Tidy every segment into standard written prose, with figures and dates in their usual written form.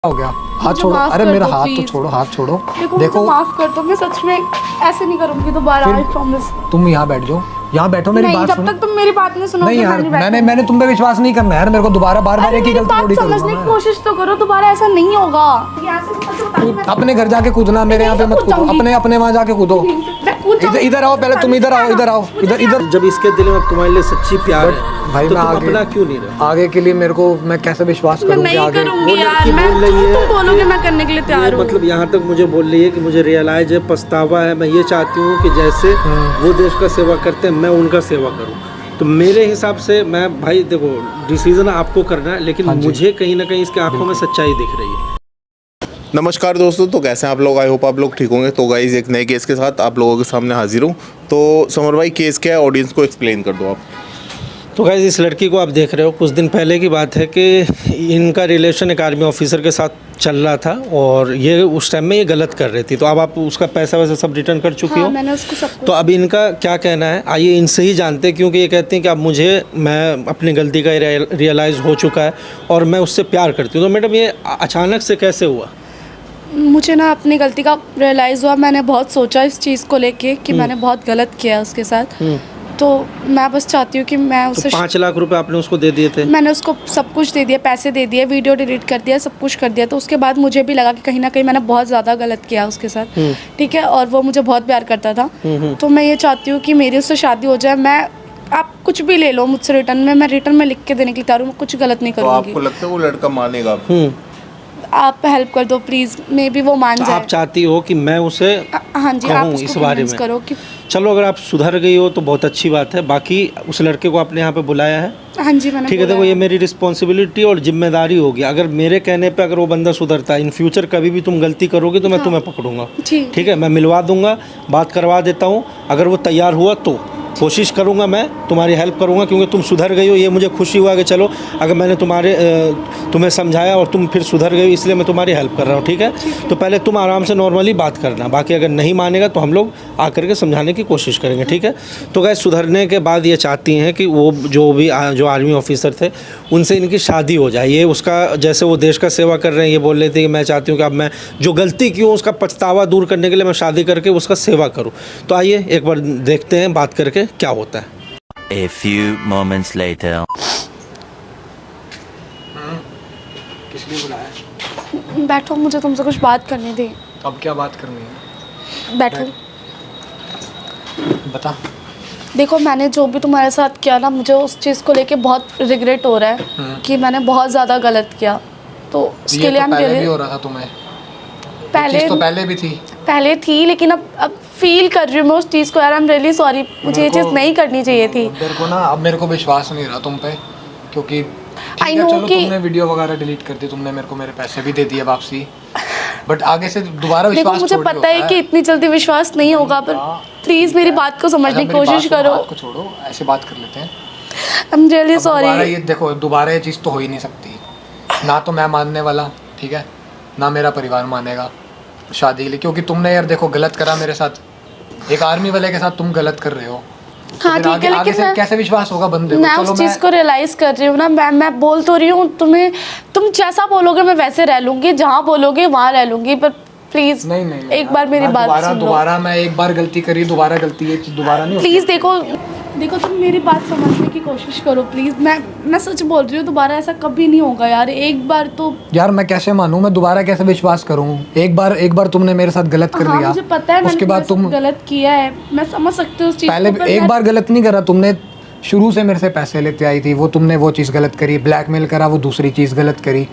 हो गया? हाथ छोड़ो। अरे मेरा हाथ तो छोड़ो, हाथ छोड़ो। देखो माफ कर दो, मैं सच में ऐसे नहीं करूंगी दोबारा, आई प्रॉमिस। तुम यहाँ बैठ जाओ, यहाँ बैठो, मेरी बात सुनो। जब तक तुम मेरी बात नहीं सुनोगे नहीं यार, मैंने तुम पे विश्वास नहीं करना यार, मेरे को दोबारा बार बार एक ही गलती थोड़ी करूंगा। समझने की कोशिश तो करो, दोबारा ऐसा नहीं होगा। अपने घर जाके कूदना, मेरे यहाँ पे मत कूदो, अपने वहाँ जाके कूदो। इधर आओ, पहले तुम इधर आओ, इधर। जब इसके दिल में तुम्हारे लिए सच्ची प्यार है भाई, तो मैं तुम आगे अपना क्यों नहीं रहे? आगे के लिए मेरे को, मैं कैसे विश्वास करूँ कि आगे करूंगी यार, लड़की मैं बोल रही है, तुम बोलोगे मैं करने के लिए तैयार हूँ। मतलब यहाँ तक मुझे बोल रही है कि मुझे रियलाइज है, पछतावा है। मैं ये चाहती हूँ कि जैसे वो देश का सेवा करते हैं, मैं उनका सेवा करूँ। तो मेरे हिसाब से मैं, भाई देखो, डिसीजन आपको करना है, लेकिन मुझे कहीं ना कहीं इसके आंखों में सच्चाई दिख रही है। नमस्कार दोस्तों, तो कैसे हैं आप लोग? आई होप आप लोग ठीक होंगे। तो गाइस, एक नए केस के साथ आप लोगों के सामने हाजिर हूँ। तो समर भाई, केस क्या है, ऑडियंस को एक्सप्लेन कर दो आप। तो गाइस, इस लड़की को आप देख रहे हो, कुछ दिन पहले की बात है कि इनका रिलेशन एक आर्मी ऑफिसर के साथ चल रहा था और ये उस टाइम में ये गलत कर रही थी। तो अब आप उसका पैसा वैसा सब रिटर्न कर चुकी हो। मैंने उसको सब तो अब इनका क्या कहना है, आइए इनसे ही जानते हैं। क्योंकि ये कहती हैं कि अब मैं अपनी गलती का रियलाइज़ हो चुका है और मैं उससे प्यार करती हूँ। तो मैडम, ये अचानक से कैसे हुआ? मुझे ना अपनी गलती का रियलाइज़ हुआ। मैंने बहुत सोचा इस चीज़ को लेके कि मैंने बहुत गलत किया उसके साथ। तो मैं बस चाहती हूँ कि मैं उसे 5 लाख रुपए आपने उसको दे दिए थे? मैंने उसको सब कुछ दे दिया, पैसे दे दिए, वीडियो डिलीट कर दिया, सब कुछ कर दिया। तो उसके बाद मुझे भी लगा कि कहीं ना कहीं मैंने बहुत ज़्यादा गलत किया उसके साथ, ठीक है। और वो मुझे बहुत प्यार करता था। तो मैं ये चाहती हूँ कि मेरी उससे शादी हो जाए। मैं, आप कुछ भी ले लो मुझसे रिटर्न में, मैं रिटर्न में लिख के देने के लिए तैयार हूँ। मैं कुछ गलत नहीं तो करूँगी। आपको लगता है वो लड़का मानेगा? आप हेल्प कर दो प्लीज़, मे बी वो मान जाए। आप चाहती हो कि मैं उसे हाँ जी, आप इस बारे में करो कि चलो, अगर आप सुधर गई हो तो बहुत अच्छी बात है। बाकी उस लड़के को आपने यहाँ पे बुलाया है? हाँ जी, मैंने ठीक है। देखो, ये मेरी रिस्पॉन्सिबिलिटी और जिम्मेदारी होगी। अगर मेरे कहने पे अगर वो बंदा सुधरता है, इन फ्यूचर कभी भी तुम गलती करोगे तो मैं तुम्हें पकड़ूंगा। ठीक है, मैं मिलवा दूंगा, बात करवा देता हूँ। अगर वो तैयार हुआ तो कोशिश करूंगा, मैं तुम्हारी हेल्प करूंगा। क्योंकि तुम सुधर गई हो, ये मुझे खुशी हुआ कि चलो, अगर मैंने तुम्हें समझाया और तुम फिर सुधर गई, इसलिए मैं तुम्हारी हेल्प कर रहा हूँ। ठीक है, तो पहले तुम आराम से नॉर्मली बात करना। बाकी अगर नहीं मानेगा तो हम लोग आकर के समझाने की कोशिश करेंगे। ठीक है। तो गाइस, सुधरने के बाद ये चाहती हैं कि वो जो आर्मी ऑफिसर थे उनसे इनकी शादी हो जाए। ये उसका, जैसे वो देश का सेवा कर रहे हैं, ये बोल रहे थे कि मैं चाहती हूँ कि अब मैं जो गलती की हूँ उसका पछतावा दूर करने के लिए मैं शादी करके उसका सेवा करूँ। तो आइए एक बार देखते हैं बात करके क्या होता है। A few moments later. किस लिए बुलाया? बैठो, मुझे तुमसे कुछ बात करनी थी। अब क्या बात करनी है? बैठो। बता। देखो, मैंने जो भी तुम्हारे साथ किया ना, मुझे उस चीज़ को लेके बहुत रिग्रेट हो रहा है कि मैंने बहुत ज़्यादा गलत किया। तो उसके लिए पहले भी हो रहा था तुम्हें? पहले भी थी। पहले थी, लेकिन अब फील कर रही हूँ मैं उस चीज़ को। यार, आई एम रियली सॉरी, मुझे ये चीज़ नहीं करनी चाहिए थी। मेरे को ना, अब मेरे को विश्वास नहीं रहा तुम पे, क्योंकि ठीक है, चलो तुमने वीडियो वगैरह डिलीट कर दी, तुमने मेरे को मेरे पैसे भी दे दिए वापसी, बट आगे से दोबारा विश्वास देखो, मुझे पता है कि इतनी जल्दी विश्वास नहीं होगा, पर प्लीज़ मेरी बात को समझने की कोशिश करो। बात को छोड़ो, ऐसे बात कर लेते हैं। I am really sorry. ये देखो, दोबारा ये चीज़ तो हो ही नहीं सकती। ना तो मैं मानने वाला, ठीक है, ना मेरा परिवार मानेगा शादी के लिए, क्योंकि तुमने यार देखो गलत करा मेरे साथ। एक आर्मी वाले के साथ तुम गलत कर रहे हो। हाँ, ठीक है, आगे से कैसे विश्वास होगा बंदे को? मैं उस चीज़ को रियलाइज़ कर रही हूँ ना। मैं बोल तो रही हूँ तुम्हें, तुम जैसा बोलोगे मैं वैसे रह लूँगी, जहाँ बोलोगे वहाँ रह लूँगी, पर प्लीज़ नहीं, एक बार मेरी बात सुनो। दोबारा मैं एक बार गलती करी, दोबारा गलती ये चीज़ दोबारा नहीं होती। प्लीज़ देखो, तुम मेरी बात समझने की कोशिश करो प्लीज़। मैं सच बोल रही हूँ, दोबारा ऐसा कभी नहीं होगा यार। एक बार तो यार मैं कैसे मानूं, मैं दोबारा कैसे विश्वास करूं? एक बार तुमने मेरे साथ गलत कर लिया। मुझे पता है, उसके बाद तुम गलत किया है, मैं समझ सकती हूँ उस चीज़ को। पहले एक बार गलत नहीं करा तुमने, शुरू से मेरे से पैसे लेते आई थी, वो तुमने वो चीज़ गलत करी, ब्लैकमेल करा, वो दूसरी चीज़ गलत करी।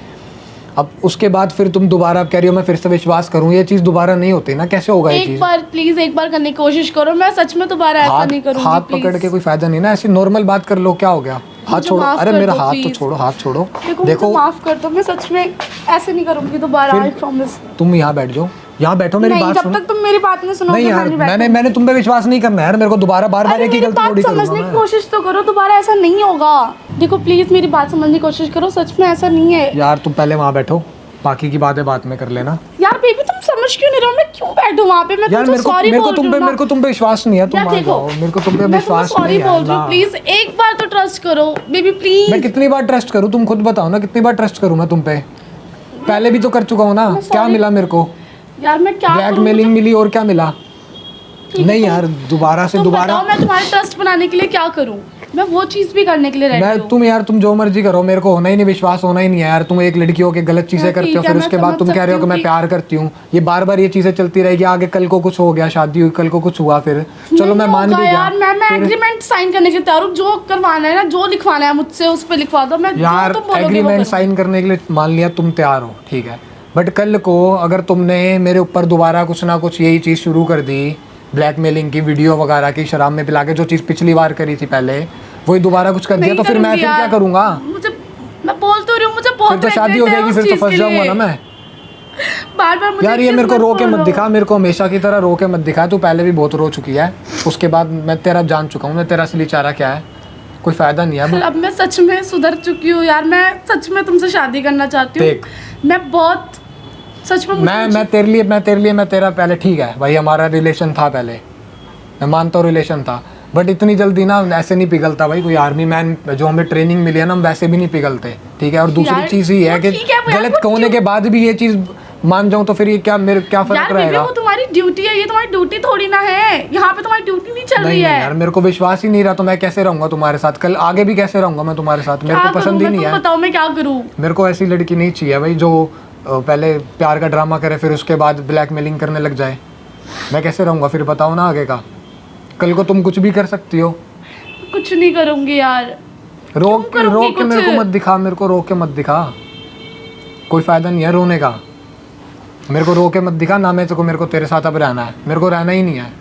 अब उसके बाद फिर तुम दोबारा कह रही हो मैं फिर से विश्वास करूं, ये चीज़ दोबारा नहीं होती ना, कैसे होगा ये चीज़? एक बार प्लीज़, एक बार करने की कोशिश करो। मैं सच में दोबारा ऐसा नहीं करूँगी। हाथ पकड़ के कोई फायदा नहीं ना, ऐसी नॉर्मल बात कर लो, क्या हो गया? हाथ छोड़ो। अरे मेरा हाथ तो छोड़ो, हाथ छोड़ो। देखो, माफ कर दो, मैं सच में ऐसे नहीं करूँगी दोबारा, आई प्रॉमिस। तुम यहाँ बैठ जाओ, यहाँ बैठो, मेरी बात सुनो। जब तक तुम मेरी बात नहीं सुनोगे नहीं यार, मैंने तुम पे विश्वास नहीं करना यार, मेरे को दोबारा बार बार एक ही गलती थोड़ी करूंगा। समझने की कोशिश तो करो, दोबारा ऐसा नहीं होगा। देखो प्लीज मेरी बात समझने की कोशिश करो, सच में ऐसा नहीं है। यार तुम पहले वहाँ बैठो, बाकी की बातें बाद में कर लेना। यार बेबी, तुम समझ क्यों नहीं रहे हो? मैं क्यों बैठूं वहाँ पे? मैं तुमसे सॉरी बोल रही हूँ। मेरे को तुम पे विश्वास नहीं है, तुम मान जाओ, मेरे को तुम पे विश्वास नहीं है। सॉरी बोल रही हूँ, प्लीज एक बार तो ट्रस्ट करो बेबी, प्लीज। मैं कितनी बार ट्रस्ट करूँ, तुम खुद बताओ ना, कितनी बार ट्रस्ट करूँ मैं तुम पे? पहले भी तो कर चुका हूँ ना, क्या sorry। मिला मेरे को? यार मैं क्या करूं? ब्लैकमेलिंग मिली और क्या मिला? ठीक है, नहीं यार, दोबारा से तुम दोबारा बताओ मैं तुम्हारे ट्रस्ट बनाने के लिए क्या करूं? मैं वो चीज भी करने के लिए रेडी हूं। तुम जो मर्जी करो, मेरे को होना ही नहीं, विश्वास होना ही नहीं है यार। तुम एक लड़की हो के गलत चीजें हाँ, करते हो, ठीक है, फिर मैं उसके बाद समझ तुम कह रहे हो सकती कि मैं हूँ प्यार करती हूँ। ये बार बार ये चीजें चलती रहेगी, आगे कल को कुछ हो गया, शादी हुई, कल को कुछ हुआ, फिर चलो मैं मान भी गया यार मैं फिर- एग्रीमेंट साइन करने के लिए तैयार हूं। जो करवाना है ना, जो लिखवाना है मुझसे उस पे लिखवा दो। मैं यार जो तुम बोलोगे वो एग्रीमेंट करूंगी। साइन करने के लिए मान लिया तुम तैयार हो, ठीक है, बट कल को अगर तुमने मेरे ऊपर दोबारा कुछ ना कुछ यही चीज़ शुरू कर दी, ब्लैकमेलिंग की, वीडियो वगैरह की, शराब में पिला के जो चीज़ पिछली बार करी थी पहले, वही दोबारा कुछ कर दिया, नहीं तो फिर मैं करूंगी फिर क्या यार। करूंगा? मुझे मैं बोल तो रही हूँ, मुझे बहुत फिर तो शादी हो regret है जाएगी, उस फिर तो चीज़ फंस के जाऊंगा लिए। ना मैं। बार बार मुझे यार ये किस मेरे को रो के मत बोलो। दिखा, मेरे को हमेशा की तरह रो के मत दिखा। तू पहले भी बहुत रो चुकी है, उसके बाद मैं तेरा जान चुका हूँ, मैं तेरा असली चारा क्या है, कोई फायदा नहीं है अब। अब मैं सच में सुधर चुकी हूँ यार। मैं सच में तुमसे शादी करना चाहती हूँ। देख। मैं बहुत सच में मैं तेरे लिए मैं तेरा पहले, ठीक है भाई, हमारा रिलेशन था पहले, मैं मानता हूँ रिलेशन था, बट इतनी जल्दी ना ऐसे नहीं पिघलता भाई। कोई आर्मी मैन जो हमें ट्रेनिंग मिली है ना, हम वैसे भी नहीं पिघलते, ठीक है। और दूसरी यार, चीज़ ही है वो कि ठीक है, वो यार, गलत वो होने के बाद भी ये चीज़ मान जाऊँ तो फिर ये क्या मेरे क्या फर्क यार बेबी, रहेगा? वो तुम्हारी ड्यूटी है, ये तुम्हारी ड्यूटी थोड़ी ना है। यहाँ पे तुम्हारी ड्यूटी नहीं चल रही नहीं है। यार, मेरे को विश्वास ही नहीं रहा, तो मैं कैसे रहूंगा तुम्हारे साथ? कल आगे भी कैसे रहूंगा मैं तुम्हारे साथ? मेरे क्या को करूं पसंद ही मैं? नहीं तुम है। बताओ मैं क्या करूं? मेरे को ऐसी लड़की नहीं चाहिए भाई जो पहले प्यार का ड्रामा करे, फिर उसके बाद ब्लैकमेलिंग करने लग जाए। मैं कैसे रहूंगा फिर? बताओ ना आगे का। कल को तुम कुछ भी कर सकती हो। कुछ नहीं करूंगी यार। रोक करूंगी रोक के मेरे को कुछ? मत दिखा, मेरे को रोक के मत दिखा, कोई फायदा नहीं है रोने का। मेरे को रोक के मत दिखा ना, मेरे को तेरे साथ अब रहना है, मेरे को रहना ही नहीं है।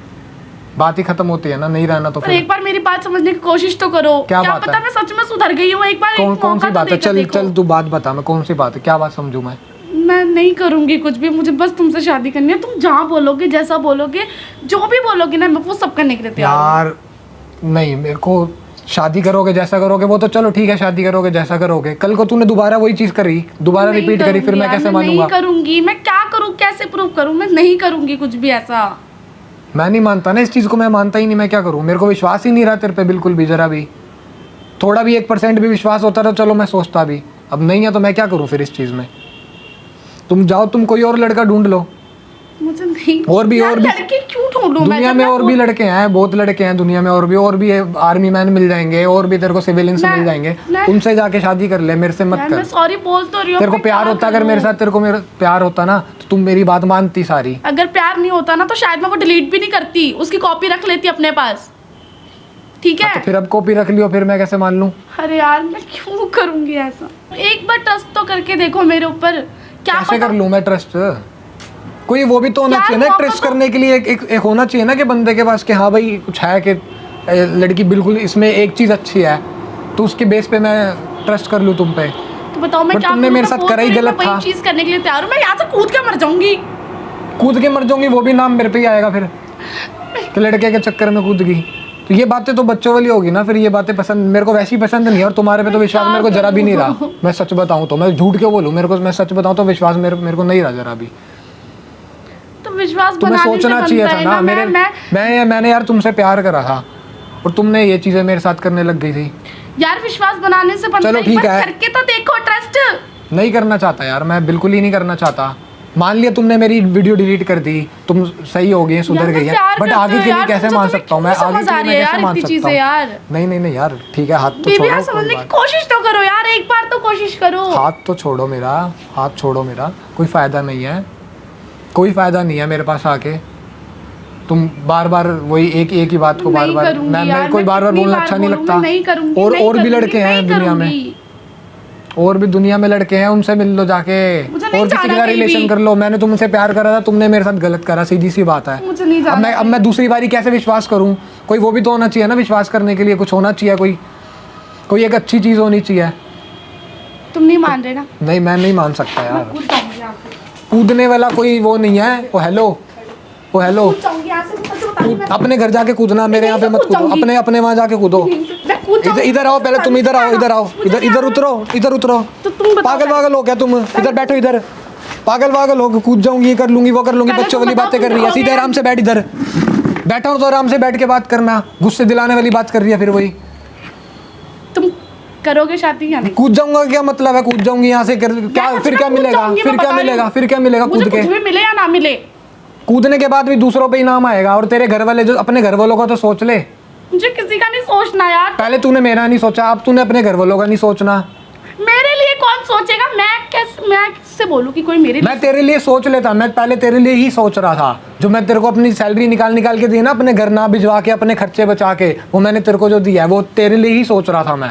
बात ही खत्म होती है ना, नहीं रहना तो पर फिर एक बार मेरी बात समझने की कोशिश तो करो। क्या बात पता है? मैं सच में सुधर गई हूँ। एक बार कौन एक कौन सी मौका तो बात है? देकर चल देखो। चल तू बात बता, मैं कौन सी बात है, क्या बात समझूं मैं? मैं नहीं करूंगी कुछ भी। मुझे बस तुमसे शादी करनी है। तुम जहाँ बोलोगे, जैसा बोलोगे, जो भी बोलोगे ना, मैं वो सब करने के लिए तैयार हूँ। यार नहीं, मेरे को शादी करोगे जैसा करोगे वो तो चलो ठीक है, शादी करोगे जैसा करोगे। कल को तूने दोबारा वही चीज करी, दोबारा नहीं रिपीट करी, फिर करूंगी मैं यार, कैसे मैं नहीं मानूंगा? करूंगी। मैं क्या करूँ, कैसे प्रूव करूँ? मैं नहीं करूंगी कुछ भी ऐसा। मैं नहीं मानता ना इस चीज को, मैं मानता ही नहीं, मैं क्या करूँ? मेरे को विश्वास ही नहीं रहा तेरे पे बिल्कुल भी, जरा भी। थोड़ा भी 1% भी विश्वास होता तो चलो मैं सोचता भी, अब नहीं है तो मैं क्या करूँ फिर इस चीज में? तुम जाओ, तुम कोई और लड़का ढूंढ लो। मुझे नहीं। और भी लड़के क्यों ढूंढूं मैं? दुनिया जब में मैं और भी लड़के हैं, बहुत लड़के हैं दुनिया में, और भी आर्मी मैन मिल जाएंगे, और भी तेरे को सिविलियंस मैं- मिल जाएंगे, मैं- उनसे जाके शादी कर ले, मेरे से मत यार, मैं कर। सॉरी बोल तो रही हूँ। तेरे को मैं प्यार क्या होता, अगर करूं? मेरे साथ तेरे को मेरा प्यार होता ना, तो तुम मेरी बात मानती सारी। अगर प्यार नहीं होता ना, तो शायद मैं वो डिलीट भी नहीं करती, उसकी कॉपी रख लेती अपने पास। ठीक है? तो फिर अब कॉपी रख लियो, फिर मैं कैसे मान लूं? अरे यार, मैं क्यों करूंगी ऐसा? एक बार ट्रस्ट तो करके देखो मेरे ऊपर। क्या कैसे पता? कर लूं मैं ट्रस्ट? कोई वो भी तो होना यार, चाहिए ना, मौका ट्रस्ट तो- करने के लिए एक होना चाहिए ना कि बंदे के पास कि हाँ भाई कुछ है, कि लड़की बिल्कुल इसमें एक चीज़ अच्छी है, तो उसके बेस पे मैं ट्रस्ट कर लूं तुम पे। तो बताओ मैं पर क्या तुमने करूं? मेरे मैं साथ बोल करा ही तो रही हूं, गलत मैं था। वही चीज करने के लिए तैयार हूं। मैं यहाँ से कूद के मर जाऊंगी। कूद के मर जाऊंगी, वो भी नाम मेरे पे ही आएगा फिर कि लड़के के चक्कर में कूद गई। तो ये बातें तो बच्चों वाली होगी ना, फिर ये बातें पसंद मेरे को वैसी पसंद नहीं है, और तुम्हारे पे तो विश्वास मेरे को जरा भी नहीं रहा। मैं सच बताऊं तो, मैं झूठ क्यों बोलूं? मेरे को, मैं सच बताऊं तो विश्वास मेरे को नहीं रहा जरा भी। तो विश्वास तुम्हें बनाने से सोचना चाहिए बनता था है ना। मैंने यार तुमसे प्यार करा था, और तुमने ये चीजें मेरे साथ करने लग गई थी। यार विश्वास बनाने से बनता चलो है। ठीक एक बार है। करके तो देखो ट्रस्ट। नहीं करना चाहता यार, मैं बिल्कुल ही नहीं करना चाहता। मान लिया तुमने मेरी वीडियो डिलीट कर दी, तुम सही हो गई, सुधर यार, गई मैं है, प्यार बट करती आगे हूँ के लिए यार, कैसे मुझे मान तुम्हें सकता हूँ मैं? क्यों आगे समझ आ के रही लिए है मैं कैसे यार मान इतनी सकता चीजें हूँ? यार? नहीं यार, ठीक है, हाथ तो बेबी छोड़ो। यार, कोई समझने की बात- कोशिश तो करो यार। एक बार तो कोशिश करो। हाथ तो छोड़ो मेरा, हाथ छोड़ो मेरा, कोई फायदा नहीं है, कोई फायदा नहीं है मेरे पास आके। तुम बार बार वही एक ही बात को बार नहीं बार, करूंगी मैं यार, मेरे को मैं बार बार कितनी बोलना बार अच्छा नहीं बोलूं, लगता। मैं नहीं करूंगी, और नहीं भी करूंगी, लड़के हैं नहीं दुनिया में, करूंगी। और भी दुनिया में लड़के हैं, उनसे मिल लो जाके, मुझे नहीं और किसी जाना का कहीं रिलेशन भी। कर लो। मैंने तुमसे प्यार करा था, तुमने मेरे साथ गलत करा, सीधी सी बात है। मुझे नहीं अब जाना मैं दूसरी बारी कैसे विश्वास करूं? कोई वो भी तो होना चाहिए ना विश्वास करने के लिए, कुछ होना चाहिए, कोई एक अच्छी चीज़ होनी चाहिए। तुम नहीं मान रहे ना? नहीं, मैं नहीं मान सकता यार। कूद जाऊंगी यहाँ से। कूदने वाला कोई वो नहीं है। ओ हेलो, ओ हेलो, कूद जाऊंगी यहाँ से। मैं सच बता रही हूँ, मैं- अपने घर जाके कूदना, मेरे यहाँ पे मत कूद कूदो, जाऊंगी। अपने वहाँ जाके कूदो। मैं कूद जाऊंगी। इधर आओ पहले, तुम इधर आओ, मुझे इधर आओ, मुझे इधर नहीं उतरो, इधर उतरो। तो तुम बताओ पागल पहले। वागल हो क्या तुम? इधर बैठो, इधर पागल हो, कूद जाऊंगी, ये कर लूंगी, वो कर लूंगी, पहले बच्चों तुम वाली बताओ, बातें कर तुम रही है। जाओगे? सीधे आराम से बैठ, इधर बैठा हूँ तो आराम से बैठ के बात करना, गुस्से दिलाने वाली बात कर रही है फिर वही। तुम करोगे शादी या नहीं? कूद जाऊंगा क्या मतलब है? कूद जाऊंगी यहाँ से क्या? मैं सच फिर में क्या कूद मिलेगा? जाऊंगी, फिर मैं क्या बता रही मिलेगा? हूँ। फिर क्या मिलेगा मुझे कूद के? कुछ भी मिले या ना मिले, कूदने के बाद भी दूसरों पे इनाम आएगा। और तेरे घर वाले, जो अपने घर वालों का तो सोच ले। मुझे किसी का नहीं सोचना यार। पहले तूने मेरा नहीं सोचा, अब तूने अपने घर वालों का नहीं सोचना। मेरे लिए कौन सोचेगा? मैं किससे बोलूं कि कोई मेरे लिए? मैं तेरे लिए सोच लेता, मैं पहले तेरे लिए ही सोच रहा था। जो मैं तेरे को अपनी सैलरी निकाल के दी ना, अपने घर ना भिजवा के, अपने खर्चे बचा के, वो मैंने तेरे को जो दिया है वो तेरे लिए ही सोच रहा था मैं।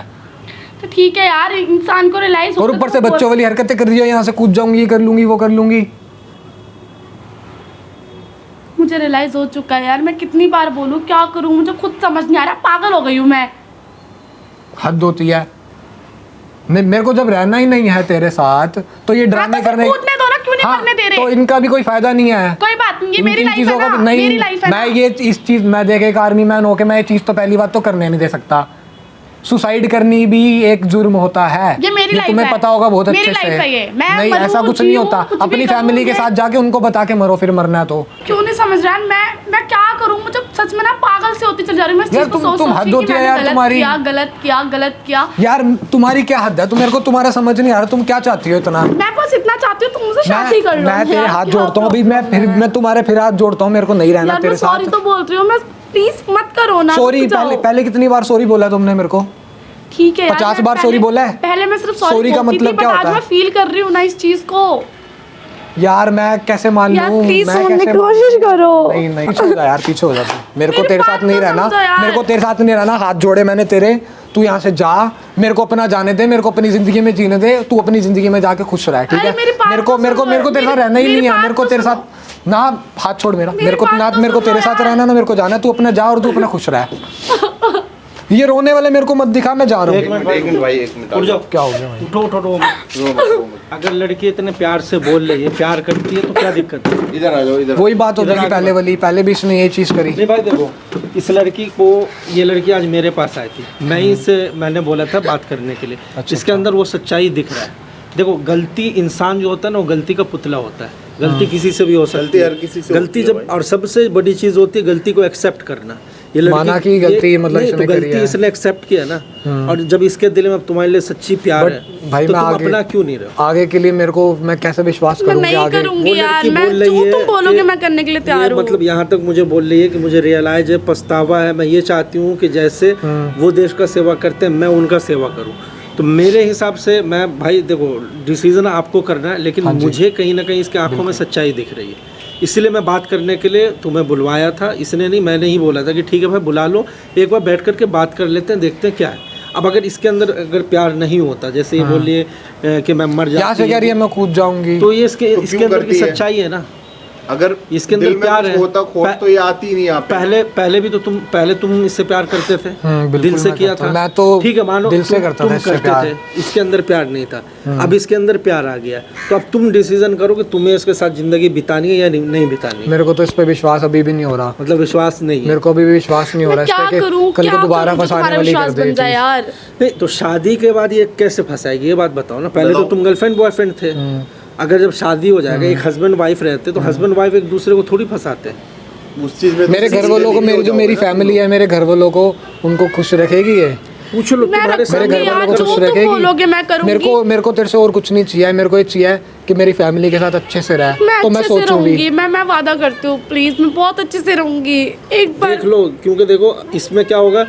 तो ठीक है यार, इंसान को रियलाइज और ऊपर से बच्चों वाली हरकतें कर रही है, यहाँ से कूद जाऊंगी, ये कर लूंगी, वो कर लूंगी। मुझे रियलाइज हो चुका है यार। मैं कितनी बार बोलूं, क्या करूं, मुझे खुद समझ नहीं आ रहा। पागल हो गई हूं मैं। हद होती है। मेरे को जब रहना ही नहीं है तेरे साथ तो ये ड्रामे करने, कूदने दो ना, क्यों नहीं करने दे रहे? तो इनका भी कोई फायदा नहीं है। कोई बात नहीं, ये इन मेरी लाइफ चीजों है का ना, भी नहीं। मेरी लाइफ है मैं ना। ये इस चीज, मैं देख एक आर्मी मैन होके मैं ये चीज तो पहली बात तो करने नहीं दे सकता। सुसाइड करनी भी एक जुर्म होता है। ये मेरी लाइफ तुम्हें है। पता होगा बहुत मेरी अच्छे लाइफ से। है ये। मैं नहीं, मरूं, ऐसा कुछ नहीं जीऊं, होता। कुछ भी अपनी करूं, फैमिली के मैं- साथ जाके उनको बता के मरो, फिर मरना है तो। क्यों नहीं समझ रहा है? मैं क्या करूं? मुझे सच में ना पागल से होती चल जा रही हूं। मैं इस यार चीज़ को तुम सोच हद के होती कि है मैंने यार गलत तुम्हारी। गलत किया। यार तुम्हारी क्या हद है? तुम मेरे को तुम्हारा समझ नहीं आ रहा, तुम क्या चाहती हो इतना? मैं बस इतना चाहती हूँ तुम मुझसे शादी कर लो। मैं तेरे यार, हाथ क्या जोड़ता हूँ अभी, problem मैं तुम्हारे फिर हाथ जोड़ता हूँ। मेरे को नहीं रहना यार, तेरे मैं सॉरी साथ। तो बोल रही हूँ मैं। प्लीज मत करो ना। सॉरी रुक जाओ। पहले कितनी बार सॉरी बोला तुमने मेरे को? ठीक है यार, 50 मैं बार पहले- sorry बोला है? पहले मैं सिर्फ Sorry सॉरी का बोलती थी, मतलब क्या but होता आज है? मैं फील कर रही हूँ ना इस चीज को। यार मैं कैसे मान यार लूं? प्लीज मैं सुनने की कैसे कोशिश करो। नहीं पीछे हो जा यार, पीछे हो जा तू। मेरे को मेरी तेरे बात साथ नहीं तो रहना, समझो यार। मेरे को तेरे साथ नहीं रहना। हाथ जोड़े मैंने तेरे, तू यहाँ से जा। मेरे को अपना जाने दे, मेरे को अपनी जिंदगी में जीने दे। तू अपनी जिंदगी में जाके खुश रह, ठीक अरे है? मेरी बात मेरे को तो मेरे को सुनो। मेरे को तेरे साथ रहना ही मेरी नहीं है। बात मेरे को तो तेरे सुनो। साथ ना, हाथ छोड़ मेरा। मेरी मेरे को बात ना, तो मेरे को सुनो तेरे साथ यार। रहना ना मेरे को जाना। तू अपना जा और तू अपना खुश रह। ये रोने वाले मेरे को मत दिखा, मैं जा रहा एक हूँ। मिनट भाई, एक मिनट उठ जाओ। क्या हो गया भाई? उठो उठो उठो। अगर लड़की इतने प्यार से बोल रही है, प्यार करती है, तो क्या दिक्कत है? इधर आ जाओ, इधर। वही बात होती थी पहले वाली। पहले भी इसने ये चीज करी। नहीं भाई देखो, इस लड़की को, ये लड़की आज मेरे पास आई थी, मैं ही से मैंने बोला था बात करने के लिए। इसके अंदर वो सच्चाई दिख रहा है। देखो, गलती इंसान जो होता है ना, वो गलती का पुतला होता है। गलती किसी से भी हो सकती गलती है। हर किसी से गलती होती है जब, और सबसे बड़ी चीज़ होती है गलती को एक्सेप्ट करना। ये लड़की माना कि गलती ये- मतलब नहीं, इसने तो करी गलती है। इसने एक्सेप्ट किया ना। और जब इसके दिल में अब तुम्हारे लिए सच्ची प्यार है, भाई तो मैं तुम आगे अपना क्यों नहीं रहो? आगे के लिए मेरे को, मैं कैसे विश्वास मैं करूंगी नहीं आगे? करूंगी वो यार। लड़की मैं बोल रही जो है तुम बोलोगे कि मैं करने के लिए तैयार ये हूँ। मतलब यहाँ तक मुझे बोल रही है कि मुझे रियलाइज है, पछतावा है। मैं ये चाहती हूँ कि जैसे वो देश का सेवा करते हैं, मैं उनका सेवा करूँ। तो मेरे हिसाब से मैं, भाई देखो, डिसीजन आपको करना है, लेकिन मुझे कहीं ना कहीं इसके आंखों में सच्चाई दिख रही है। इसलिए मैं बात करने के लिए तुम्हें बुलवाया था। इसने नहीं, मैंने ही बोला था कि ठीक है भाई, बुला लो, एक बार बैठ करके बात कर लेते हैं, देखते हैं क्या है। अब अगर इसके अंदर अगर प्यार नहीं होता, जैसे ये बोल रही है कि मैं मर यहाँ से कह रही है मैं कूद जाऊंगी। तो ये इसके क्यों अंदर की करती है? सच्चाई है ना। अगर इसके अंदर दिल में प्यार कुछ है। होता खोट तो ये आती ही नहीं आप। पहले भी तो तुम इससे प्यार करते थे। बिल्कुल दिल से मैं किया करता था। हूँ। मैं तो ठीक है, मानो दिल से करता था इससे करते प्यार। थे। इसके अंदर प्यार नहीं था, अब इसके अंदर प्यार आ गया। तो अब तुम डिसीजन करो कि तुम्हें इसके साथ जिंदगी बितानी है या नहीं बितानी। मेरे को तो इस पे विश्वास अभी भी नहीं हो रहा। मतलब विश्वास नहीं है। मेरे को अभी भी विश्वास नहीं हो रहा मैं इस क्या पे कि करूँ? कल क्या को दोबारा करूँ कि फंसाने तुम्हारा वाली कर विश्वास दे बन जाए चीज़। यार। नहीं तो शादी के बाद ये कैसे फंसाएगी, ये बात बताओ ना। पहले तो तुम गर्लफ्रेंड बॉयफ्रेंड थे। अगर जब शादी हो जाएगा, एक हस्बैंड वाइफ रहते, तो हस्बैंड वाइफ एक दूसरे को थोड़ी फंसाते हैं। उस चीज में मेरे घर वालों को, मेरी जो मेरी फैमिली है, मेरे घर वालों को, उनको खुश रखेगी ये। पूछ लो मैं तुम्हारे मेरे साथ। घर वालों को जो खुश तुम रखेगी। बोलोगे मैं करूंगी। मेरे को तेरे से और कुछ नहीं चाहिए। मेरे को ये चाहिए कि मेरी फैमिली के साथ अच्छे से रहे। मैं तो मैं अच्छे से सोचूंगी। रहूंगी। मैं वादा करती हूँ, प्लीज मैं बहुत अच्छे से रहूंगी। एक बार देख लो, क्योंकि देखो इसमें क्या होगा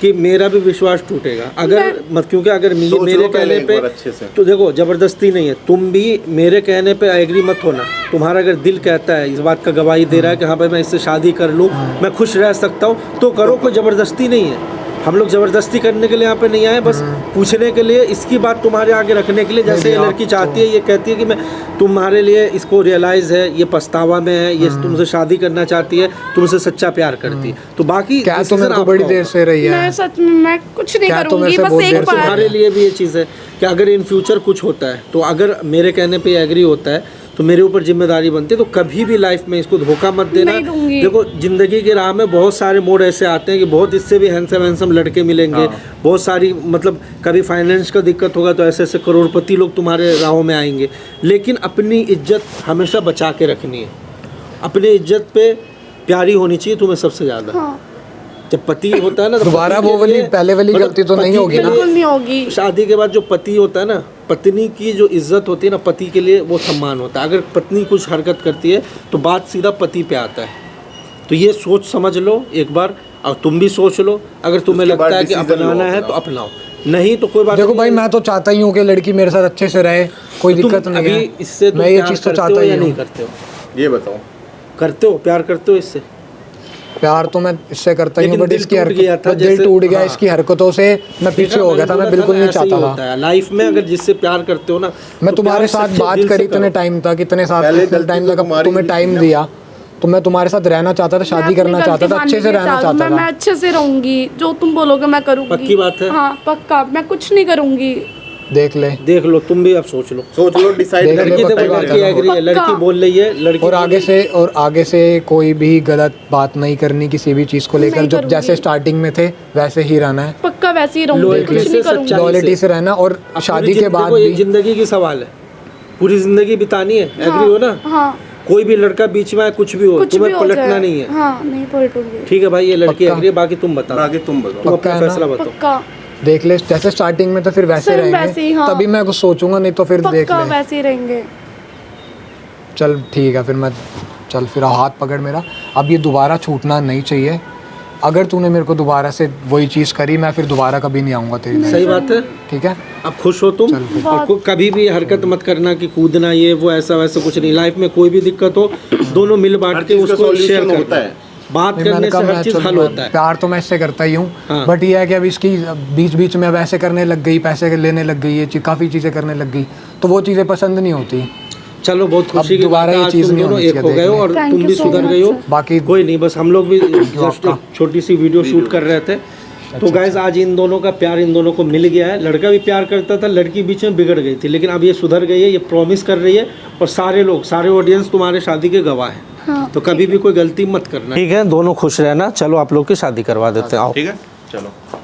कि मेरा भी विश्वास टूटेगा अगर मत, क्योंकि अगर सोच मेरे लो पहले कहने एक पे, बार अच्छे से। तो देखो जबरदस्ती नहीं है। तुम भी मेरे कहने पे एग्री मत होना। तुम्हारा अगर दिल कहता है, इस बात का गवाही दे रहा है कि हाँ भाई मैं इससे शादी कर लूँ, मैं खुश रह सकता हूँ, तो करो। कोई ज़बरदस्ती नहीं है। हम लोग ज़बरदस्ती करने के लिए यहाँ पे नहीं आए, बस पूछने के लिए, इसकी बात तुम्हारे आगे रखने के लिए। जैसे ये लड़की चाहती है, ये कहती है कि मैं तुम्हारे लिए, इसको रियलाइज़ है, ये पछतावा में है, ये तुमसे शादी करना चाहती है, तुमसे सच्चा प्यार करती है। तो बाकी क्या तो मेरे को बड़ी देर से रही है। मैं सच में मैं कुछ नहीं क्या तो मेरे करूंगी। से बस बहुत एक देर से बार तुम्हारे लिए भी ये चीज़ है कि अगर इन फ्यूचर कुछ होता है, तो अगर मेरे कहने पे एग्री होता है, तो मेरे ऊपर जिम्मेदारी बनती है। तो कभी भी लाइफ में इसको धोखा मत देना। नहीं दूंगी। देखो, जिंदगी की राह में बहुत सारे मोड़ ऐसे आते हैं कि बहुत इससे भी हैंडसम लड़के मिलेंगे। बहुत सारी, मतलब कभी फाइनेंस का दिक्कत होगा तो ऐसे ऐसे करोड़पति लोग तुम्हारे राहों में आएंगे। लेकिन अपनी इज्जत हमेशा बचा के रखनी है। अपनी इज्जत पे प्यारी होनी चाहिए तुम्हें सबसे ज़्यादा। हाँ। जब पति होता है ना तो दोबारा पति वो के वाली लिए- पहले वाली मतलब गलती तो नहीं पति होगी के ना? लिए बिल्कुल नहीं होगी। शादी के बाद जो पति होता है ना, पत्नी की जो इज्जत होती है ना, पति के लिए वो सम्मान होता है। अगर पत्नी कुछ हरकत करती है तो बात सीधा पति पे आता है। तो ये सोच समझ लो एक बार, और तुम भी सोच लो, अगर तुम्हें उसके बाद लगता है कि decision लो अपनाना है तो अपना। अपनाओ, नहीं तो कोई बात देखो नहीं भाई है। मैं तो चाहता ही हूँ कि लड़की मेरे साथ अच्छे से रहे, कोई तुम दिक्कत नहीं अभी है। इससे तुम मैं ये प्यार चीज़ तो करते चाहता हो या ही नहीं हूँ। करते हो? ये बताओ। करते हो, प्यार करते हो इससे? प्यार तो मैं इससे करता ही हूँ, लेकिन बट दिल इसकी टूट गया था, दिल जैसे- टूट गया हाँ। इसकी हरकतों से, मैं पीछे हो गया था, मैं बिल्कुल नहीं चाहता था। लाइफ में अगर जिससे प्यार करते हो ना, मैं तो तुम्हारे प्यार साथ सच्चे बात दिल से करी इतने करो। टाइम तक, इतने साथ पहले इतने गलती टाइम तो तक तुम्हारी तुम्हें भी टाइम थी ना। दिया, तो मैं तुम्हारे साथ रहना चाहता था, शादी करना चाहता था, अच्छे से रहना चाहता मैं था। अच्छे से रहूंगी, जो तुम बोलोगे मैं करूंगी। पक्की बात है? हाँ पक्का, मैं कुछ नहीं करूंगी। देख ले। देख लो, तुम भी अब सोच लो। सोच लो, डिसाइड देख करके ले, लड़की देखो, पक्का लड़की एग्री है, लड़की पक्का। बोल रही है, लड़की और बोल आगे से कोई भी गलत बात नहीं करनी किसी भी चीज़ को लेकर, नहीं जो करूंगी। जैसे स्टार्टिंग में थे वैसे ही रहना है, पक्का वैसे ही रहूंगी, Loyalty कुछ से, नहीं करूंगी। सच्चाई लॉयल्टी से रहना। और अब शादी पूरी के बाद देखो, ये भी जिंदगी की सवाल है, पूरी जिंदगी बितानी है, एग्री हो ना? हाँ कोई भी लड़का बीच में आए, कुछ भी हो, कुछ भी तुम्हें हो पलटना जाए। नहीं है। हाँ नहीं पलटूंगी। ठीक है भाई, ये लड़की पक्का। एग्री है, बाकी तुम बताओ, आगे तुम बताओ। तुम पक्का अपना है ना? फैसला बताओ। पक्का देख ले, जैसे स्टार्टिंग में तो फिर वैसे सेम वैसे ही, रहेंगे, हाँ। तभी मैं कुछ सोचूंगा, नहीं तो फिर देख पक्का ले। वैसे ही रहेंगे। चल ठीक है, चल फिर हाथ पकड़ मेरा, अब ये दोबारा छूटना नहीं चाहिए। अगर तूने मेरे को दोबारा से वही चीज़ करी, मैं फिर दोबारा कभी नहीं आऊँगा तेरी लाइफ सही में। बात है। ठीक है? अब खुश हो तुम, और कभी भी हरकत मत करना कि कूदना ये वो, ऐसा वैसा कुछ नहीं। लाइफ में कोई भी दिक्कत हो, दोनों मिल बांट हर के चीज़ का उसको solution शेयर होता करना है। है। बात नहीं, मैंने करने कहा से हर मैं चीज़ चल- हल होता है। प्यार तो मैं इससे करता ही हूँ, हाँ। बट ये है कि अब इसकी बीच बीच में अब ऐसे करने लग गई, पैसे लेने लग गई, ये काफ़ी चीज़ें करने लग गई, तो वो चीज़ें पसंद नहीं होती। चलो, बहुत खुशी की दोबारा बात है, ये आज चीज़ तुम नहीं दोनों होनी एक हो चाहिए गए हो देखने। और Thank तुम you भी so सुधर much, गई हो। sir. बाकी कोई नहीं, बस हम लोग भी जस्ट आपका। छोटी सी वीडियो शूट कर रहे थे। तो गाइस, आज इन दोनों का प्यार इन दोनों को मिल गया है। लड़का भी प्यार करता था, लड़की बीच में बिगड़ गई थी, लेकिन अब ये सुधर गई है, ये प्रॉमिस कर रही है, और सारे लोग, सारे ऑडियंस तुम्हारे शादी के गवाह हैं। हाँ, तो कभी भी कोई गलती मत करना। ठीक है, दोनों खुश रहना। चलो आप लोग की शादी करवा देते हैं, आओ। ठीक है, चलो।